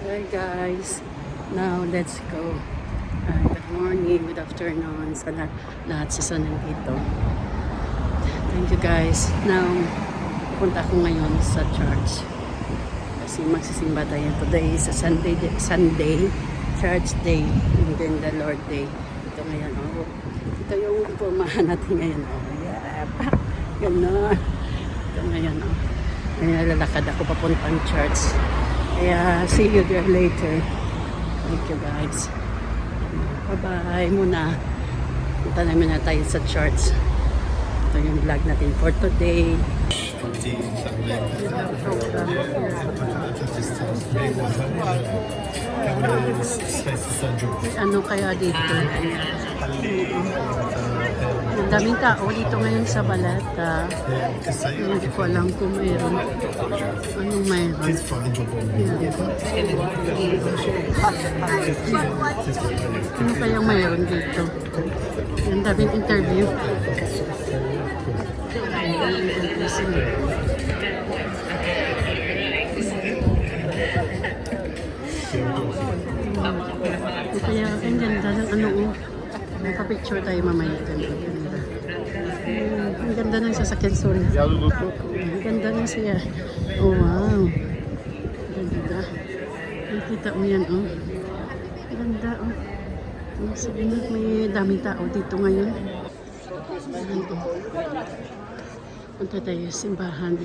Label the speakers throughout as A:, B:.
A: Hi guys, now let's go. Good morning, good afternoon sa lahat sa nandito. Thank you guys. Now, pupunta ako ngayon sa church. Kasi magsisimba tayo. Today is a Sunday, church day, and then the Lord day. Ito ngayon, oh. Ito yung pumahan natin ngayon, oh. Yeah, gano'n. Ito ngayon, oh. Ngayon lalakad ako papuntang church. Kaya, see you there later. Thank you guys. Bye-bye muna. Punta namin na tayo sa church. Ito yung vlog natin for today. Ano kaya dito? Ang daming tao dito ngayon sa Balata. Hindi ko alam kung mayroon. Anong mayroon? Ano kayang mayroon dito? Ang daming interview. Kaya ang ganda ng ano oh. Magpa-picture tayo mamaya. Ganda. Ang ganda ng sasakyan sorry. Ang ganda ng siya. Oh wow. Ganda. Nakita mo yan oh. Ganda oh. Sabi na may daming tao dito ngayon. Punta tayo sa simbahan.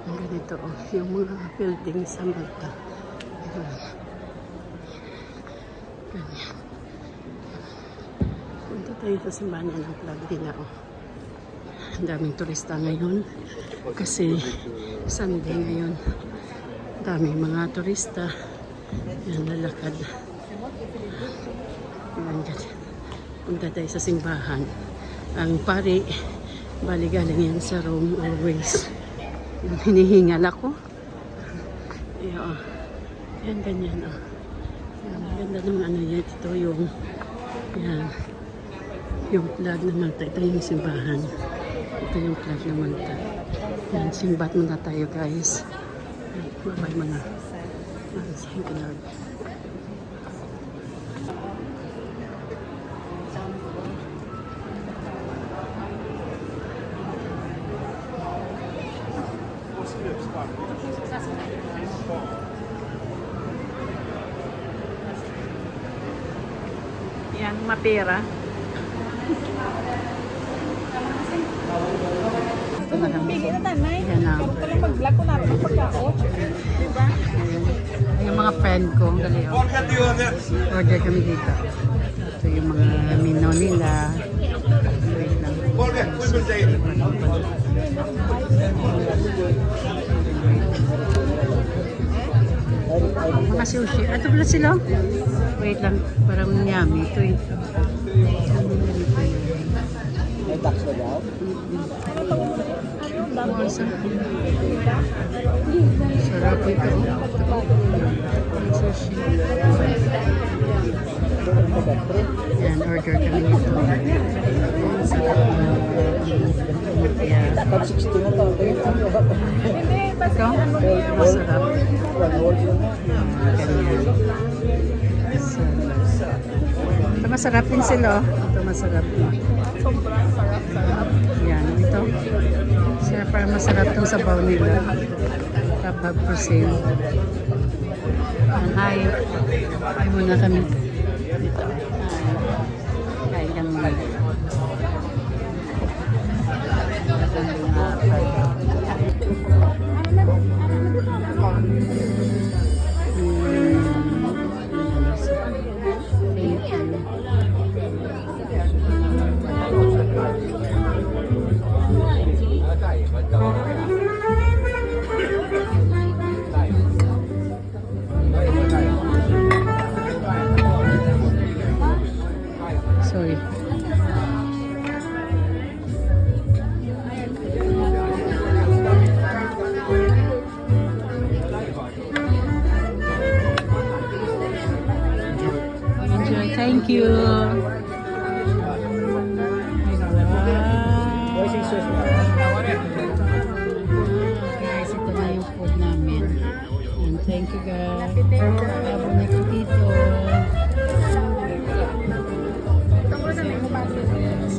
A: Ang ganito oh. Yung mga building sa Malta. Ganyan. Punta tayo sa simbahan ng Plagdina. Ang daming turista ngayon kasi Sunday ngayon. Daming mga turista. Yan, lalakad. Yan, punta tayo sa simbahan. Ang pari, bali galing yan sa Rome always. Yan, hinihingal ako. Yan, yan ganyan. Oh. Yan, ganda ng ano yan. Ito yung yan. Yung flag ng Malta. Ito yung simbahan. Ito yung flag ng Malta. Yan, simbat muna tayo guys. Bye-bye muna. Thank you Lord. Yan, mapera. Ito na kami. Yan na.
B: Mag-vlog ko na rin ang pagkaot. Diba?
A: Yung mga friend ko, dali oh. Order kami dito. Ito yung mga mino nila. Wait lang. Mga sushi. Ito pala sila. Wait lang. Parang yummy. Ito eh.
C: May tax na daw?
A: Sarap ito. Sushi. Yan, order kami nito. Yeah.
C: Pag 60 na to.
A: Ito? Masarap. Ganyan. Ito masarap din sila. Ito masarap din.
B: Sobrang sarap-sarap.
A: Yan, ito. Sila parang masarap itong sabaw nila. Kapag pusin. Hi. Hi muna kami. Dito. Hi lang muna. Sorry. Enjoy. Thank you.
C: Wow.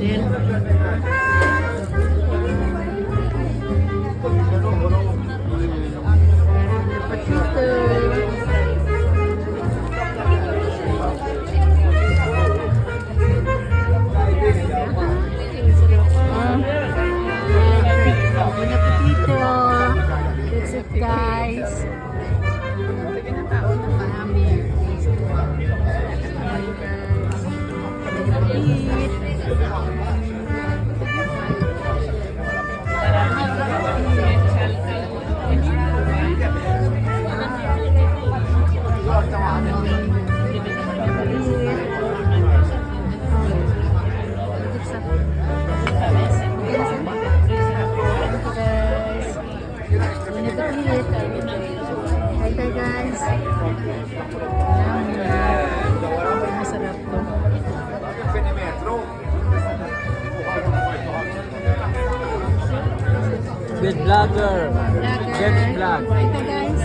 A: Sil. Bon appetito! That's it, guys. Marami. Hi guys. Masarap to.
C: Good vlogger. Get vlog.
A: Ito guys.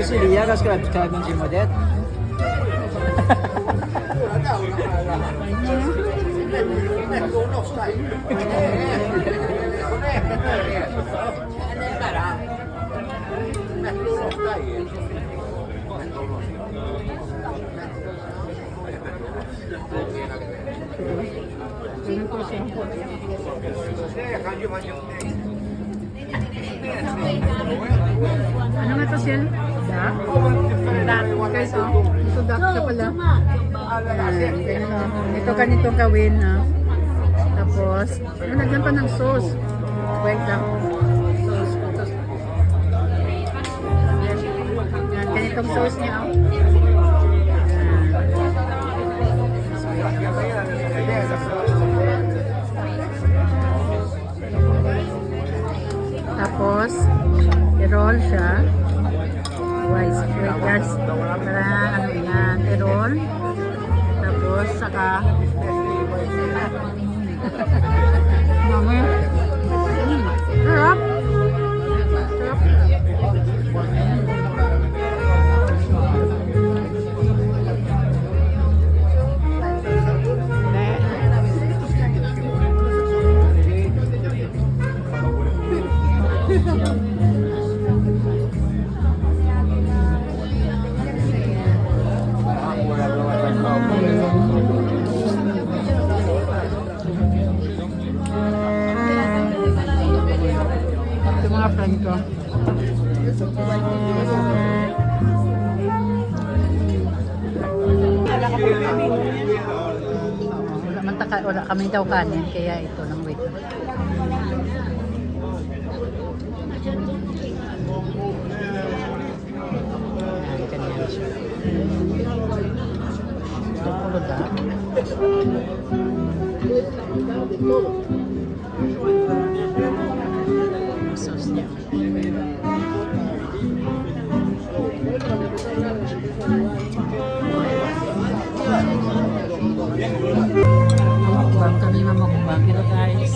C: Si Lia, subscribe ng si Modet.
A: Ano nga to, Sil? Duck? Duck. Guys, oh. Ito duck siya pala. Ito ganitong gawin, ha. Tapos, nalagyan pa ng sauce. Wait lang. Sauce. Yan, ganitong sauce niya, oh. Tapos, i-roll siya. Wait guys. Para ano yan, i-roll. Tapos, saka mami. Sarap. Sarap. Ito mga friend ko. Wala kaming daw kanin, kaya ito lang wait. Yan, ganyan siya. Ito pulo da. Sauce niya. Mukbang kami mamukbang. Hello guys.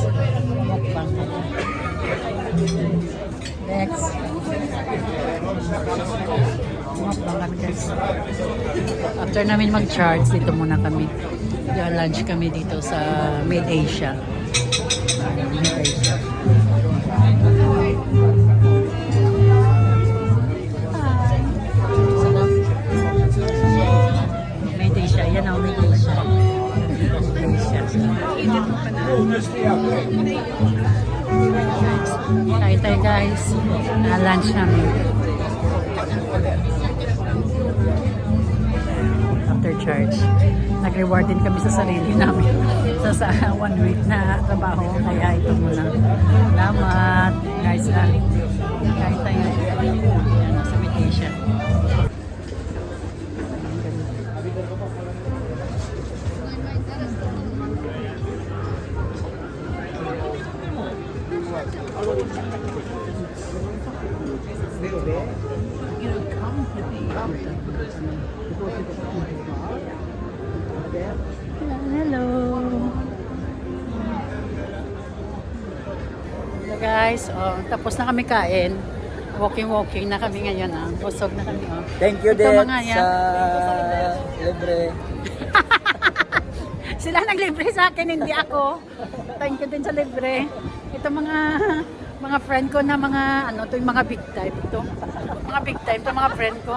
A: Mukbang kami. Next. Mukbang kami guys. After namin mag-charge, dito muna kami. Yung lunch kami dito sa Made Asia. Made Asia. Made Asia. Yan ang Made Asia. Kain tayo guys. Na-lunch namin. After charge. Nag-reward din kami sa sarili namin. Sa 1 week na trabaho. Kaya ito muna. Salamat. Guys na. Kain tayo. Yan, sa vacation. Hello. Hello guys, oh, tapos na kami kain. Walking na kami ngayon. Busog na kami. Oh.
C: Thank you
A: Ito
C: din
A: mga yan.
C: sa libre.
A: Sila naglibre sa akin, hindi ako. Thank you din sa libre. Ito mga friend ko na mga yung mga big time ito. Mga big time to mga friend ko.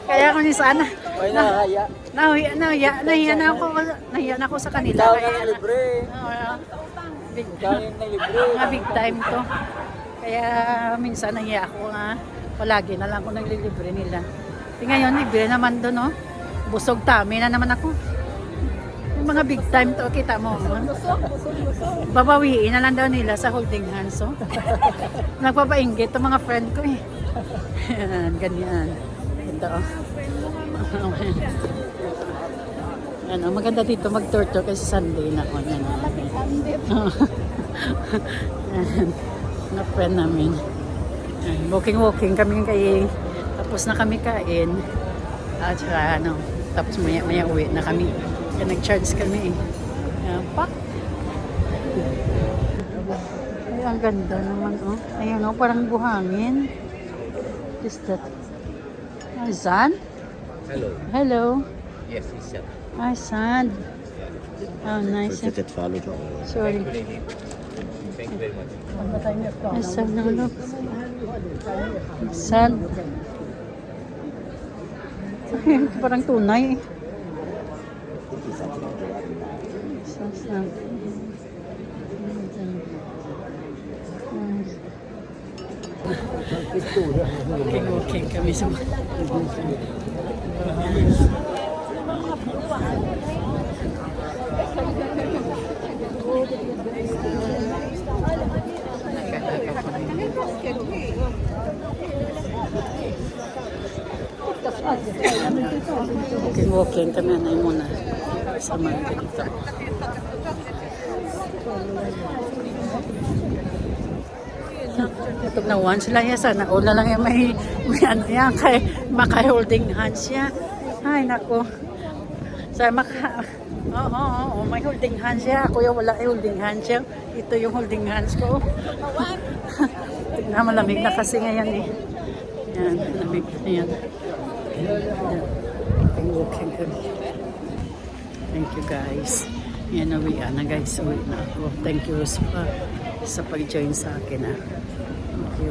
A: Kaya kung sana
C: Ay, nakakaya.
A: nahiya na ako sa kanila.
C: Ikaw
A: Kaya
C: na libre.
A: big
C: Ikaw yung libre.
A: mga big time to. Kaya minsan nahiya ako nga. Palagi na lang ako naglilibre nila. Ngayon, libre naman doon, no? Busog tami na naman ako. Yung mga big time to, kita mo. Babawiin na lang daw nila sa holding hands. So. Nagpapainggit to mga friend ko eh. Yan, ganyan. Ito. Ano, maganda dito mag-tour-tour kasi Sunday na ako. Yan. Yan. Mga friend namin. Yan, walking kami kay tapos na kami kain. At saka tapos maya uwi na kami. Kaya nag-charge kami eh. Yan, pak. Ay, ang ganda naman oh. Ayun oh, parang buhangin. Is that? Sand? Hello.
C: Yes, it's set.
A: Sand. Oh, nice. Sorry.
C: Thank you very much.
A: Ay, sand na look. Sand. Ay, parang tunay eh. Sand. Walking kami sa walking kami na muna sa mga dito. Ito na one sila yan. Sana una lang yung may ano yan. Maka-holding hands siya. Ay, nako. Oo, may holding hands siya. Ako yung wala holding hands siya. Ito yung holding hands ko. Tignan, malamig na kasi ngayon eh. Yan, malamig. Ayan. Walking kami. Thank you guys. Yan, uwi na guys. Uwi na ako. Thank you sa pag-join sa akin.